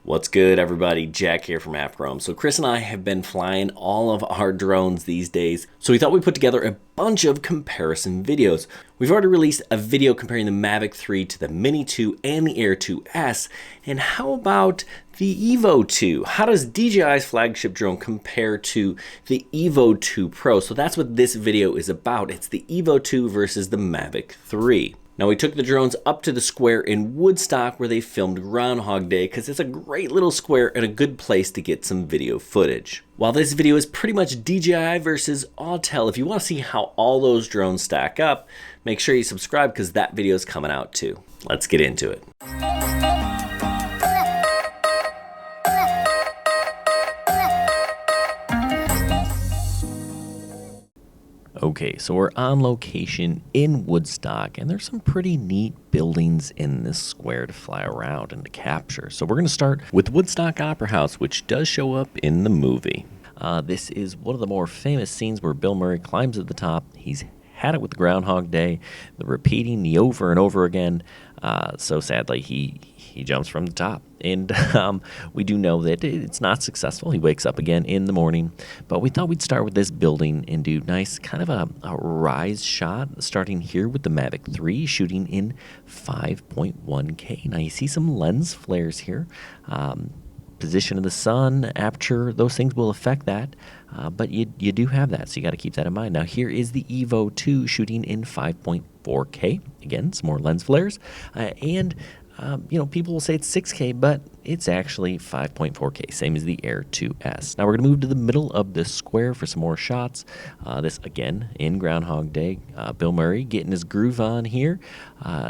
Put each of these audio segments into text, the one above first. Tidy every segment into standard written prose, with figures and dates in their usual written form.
What's good, everybody? Jack here from AppRome. So Chris and I have been flying all of our drones these days, so we thought we'd put together a bunch of comparison videos. We've already released a video comparing the Mavic 3 to the Mini 2 and the Air 2S, and how about the Evo 2? How does DJI's flagship drone compare to the Evo 2 Pro? So that's what this video is about. It's the Evo 2 versus the Mavic 3. Now, we took the drones up to the square in Woodstock where they filmed Groundhog Day because it's a great little square and a good place to get some video footage. While this video is pretty much DJI versus Autel, if you want to see how all those drones stack up, make sure you subscribe because that video is coming out too. Let's get into it. Okay, so we're on location in Woodstock, and there's some pretty neat buildings in this square to fly around and to capture. So we're going to start with Woodstock Opera House, which does show up in the movie. This is one of the more famous scenes where Bill Murray climbs at the top. He's had it with the Groundhog Day, the repeating the over and over again. So sadly, he jumps from the top. And we do know that it's not successful. He wakes up again in the morning. But we thought we'd start with this building and do nice kind of a rise shot, starting here with the Mavic 3, shooting in 5.1K. Now you see some lens flares here. Position of the sun, aperture, those things will affect that. But you do have that, so you got to keep that in mind. Now here is the Evo 2 shooting in 5.4K. Again, some more lens flares. People will say it's 6K, but it's actually 5.4K, same as the Air 2S. Now we're going to move to the middle of this square for some more shots. This, again, in Groundhog Day. Bill Murray getting his groove on here.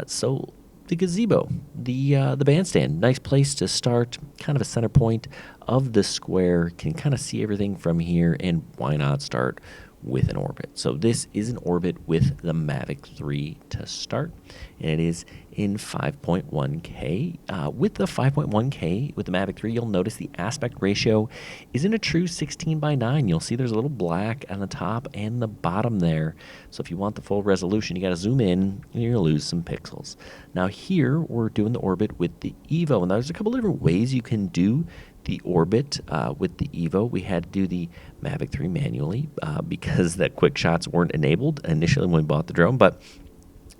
So the gazebo, the bandstand, nice place to start, kind of a center point of the square. Can kind of see everything from here, and why not start with an orbit? So this is an orbit with the Mavic 3 to start, and it is in 5.1K. With the 5.1K, with the Mavic 3, you'll notice the aspect ratio isn't a true 16:9. You'll see there's a little black on the top and the bottom there. So if you want the full resolution, you got to zoom in, and you're going to lose some pixels. Now here, we're doing the orbit with the Evo, and there's a couple different ways you can do the orbit with the Evo. We had to do the Mavic 3 manually because the quick shots weren't enabled initially when we bought the drone, but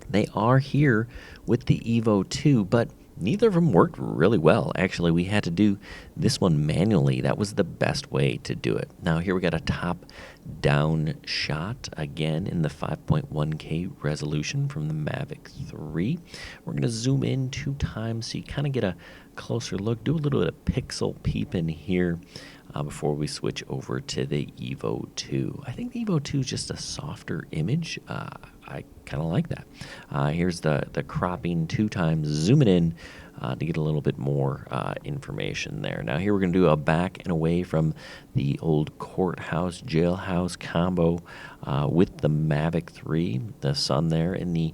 they are here with the Evo 2, but neither of them worked really well. Actually, we had to do this one manually. That was the best way to do it. Now here we got a top-down shot, again in the 5.1K resolution from the Mavic 3. We're going to zoom in 2 times so you kind of get a closer look. Do a little bit of pixel peeping here before we switch over to the Evo 2. I think the Evo 2 is just a softer image. I kind of like that. Here's the cropping 2 times, zooming in to get a little bit more information there. Now here we're going to do a back and away from the old courthouse, jailhouse combo with the Mavic 3. The sun there in the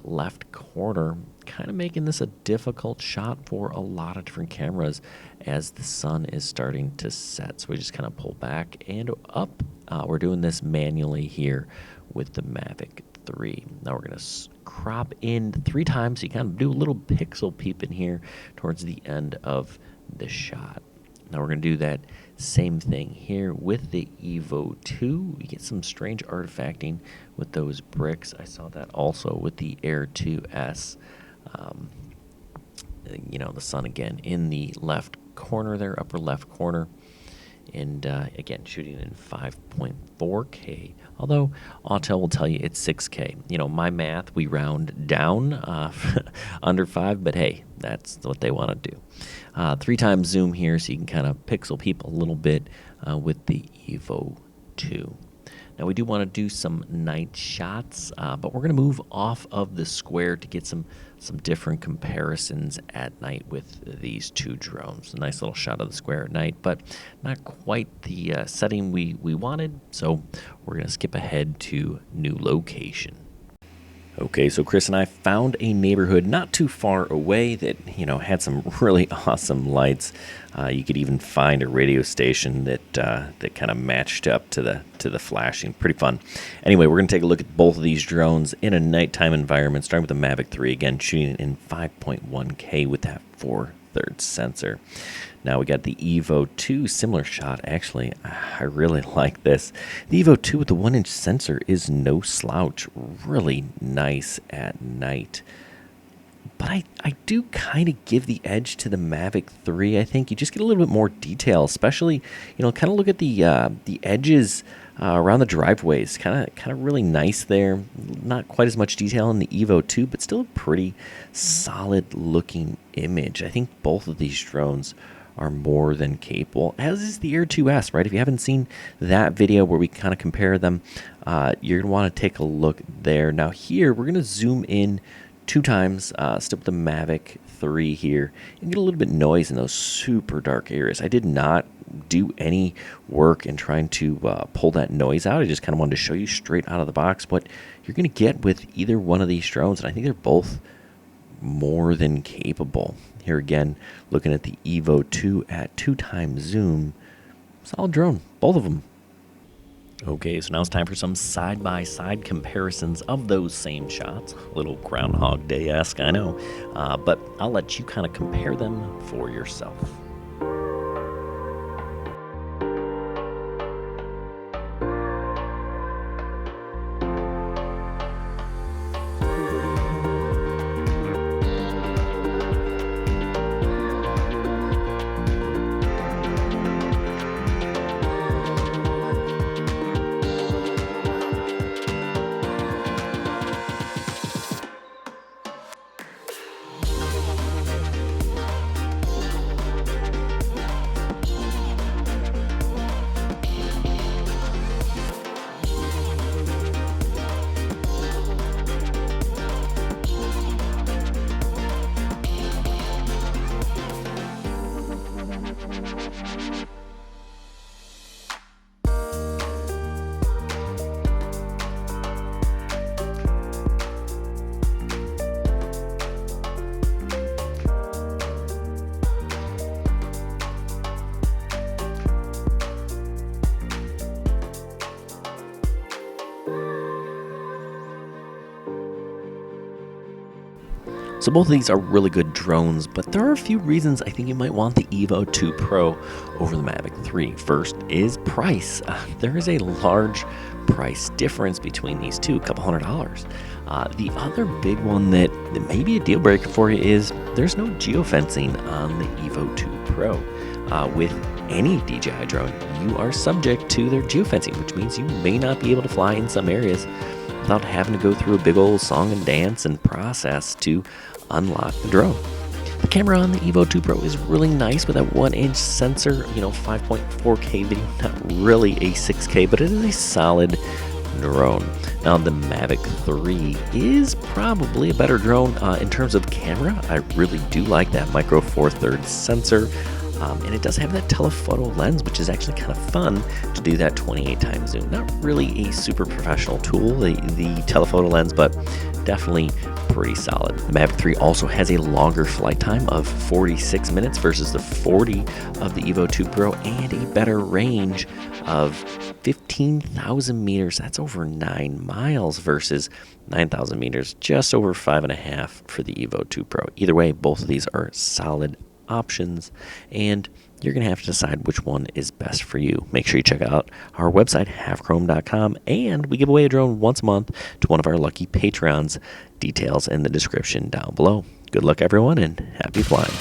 left corner, kind of making this a difficult shot for a lot of different cameras as the sun is starting to set. So we just kind of pull back and up. We're doing this manually here with the Mavic 3. Now we're going to crop in 3 times so you kind of do a little pixel peep in here towards the end of the shot. Now we're going to do that same thing here with the Evo 2. You get some strange artifacting with those bricks. I saw that also with the Air 2S. The sun again in the left corner there, upper left corner. And again, shooting in 5.4K. Although Autel will tell you it's 6K. My math, we round down under 5, but hey, that's what they want to do. 3 times zoom here so you can kind of pixel peep a little bit with the Evo 2. Now we do want to do some night shots, but we're going to move off of the square to get some different comparisons at night with these 2 drones. A nice little shot of the square at night, but not quite the setting we wanted, so we're going to skip ahead to new location. Okay, so Chris and I found a neighborhood not too far away that, had some really awesome lights. You could even find a radio station that kind of matched up to the flashing. Pretty fun. Anyway, we're going to take a look at both of these drones in a nighttime environment, starting with the Mavic 3, again, shooting in 5.1K with that 4/3 sensor. Now we got the Evo 2, similar shot. Actually, I really like this. The Evo 2 with the 1-inch sensor is no slouch. Really nice at night. But I do kind of give the edge to the Mavic 3. I think you just get a little bit more detail, especially, kind of look at the edges around the driveways. Kind of really nice there. Not quite as much detail in the Evo 2, but still a pretty solid looking image. I think both of these drones are more than capable, as is the Air 2S, right? If you haven't seen that video where we kind of compare them, you're going to want to take a look there. Now here, we're going to zoom in 2 times, still with the Mavic 3 here, and get a little bit of noise in those super dark areas. I did not do any work in trying to pull that noise out. I just kind of wanted to show you straight out of the box what you're going to get with either one of these drones, and I think they're both more than capable. Here again, looking at the Evo 2 at 2 times zoom. Solid drone, both of them. Okay, so now it's time for some side-by-side comparisons of those same shots. A little Groundhog Day-esque, I know, but I'll let you kind of compare them for yourself. So both of these are really good drones, but there are a few reasons I think you might want the Evo 2 Pro over the Mavic 3. First is price. There is a large price difference between these two, a couple $100. The other big one that may be a deal breaker for you is there's no geofencing on the Evo 2 Pro. With any DJI drone, you are subject to their geofencing, which means you may not be able to fly in some areas without having to go through a big old song and dance and process to unlock the drone. The camera on the Evo 2 Pro is really nice with that 1-inch sensor, 5.4K video, not really a 6K, but it is a solid drone. Now the Mavic 3 is probably a better drone in terms of camera. I really do like that micro 4/3 sensor. And it does have that telephoto lens, which is actually kind of fun to do that 28 times zoom. Not really a super professional tool, the telephoto lens, but definitely pretty solid. The Mavic 3 also has a longer flight time of 46 minutes versus the 40 of the Evo 2 Pro, and a better range of 15,000 meters. That's over 9 miles versus 9,000 meters, just over 5.5 for the Evo 2 Pro. Either way, both of these are solid options, and you're going to have to decide which one is best for you. Make sure you check out our website, halfchrome.com, and we give away a drone once a month to one of our lucky patrons. Details in the description down below. Good luck, everyone, and happy flying.